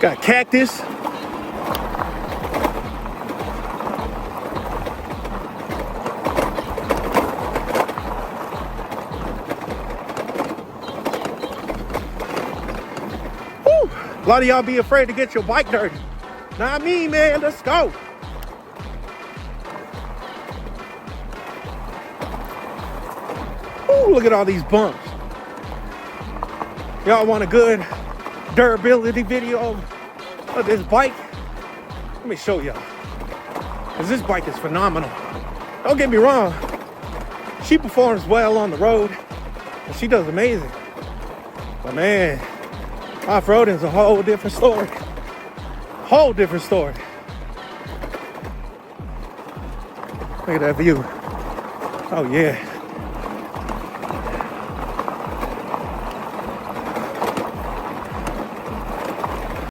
Got cactus. Woo! A lot of y'all be afraid to get your bike dirty. Not me, man. Let's go. Ooh, look at all these bumps. Y'all want a good durability video of this bike? Let me show y'all. Because this bike is phenomenal. Don't get me wrong. She performs well on the road. And she does amazing. But man, off-roading is a whole different story. Whole different story. Look at that view. Oh yeah.